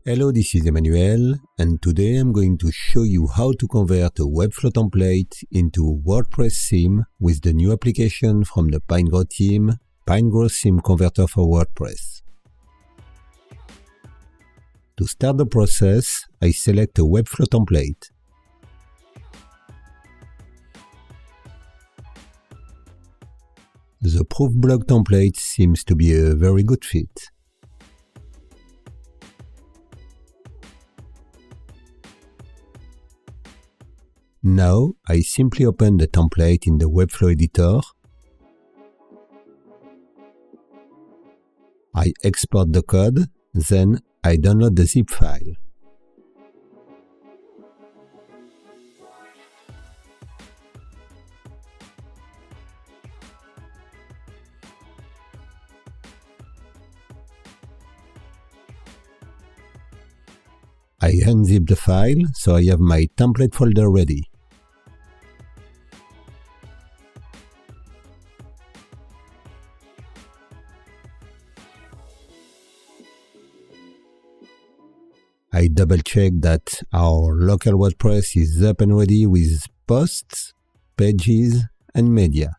Hello, this is Emmanuel, and today I'm going to show you how to convert a Webflow template into a WordPress theme with the new application from the Pinegrow team, Pinegrow Theme Converter for WordPress. To start the process, I select a Webflow template. The proof blog template seems to be a very good fit. Now, I simply open the template in the Webflow editor. I export the code, then I download the zip file. I unzip the file, so I have my template folder ready. I double-check that our local WordPress is up and ready with posts, pages, and media.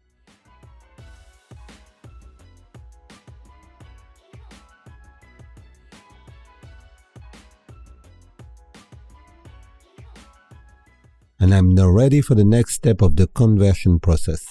And I'm now ready for the next step of the conversion process.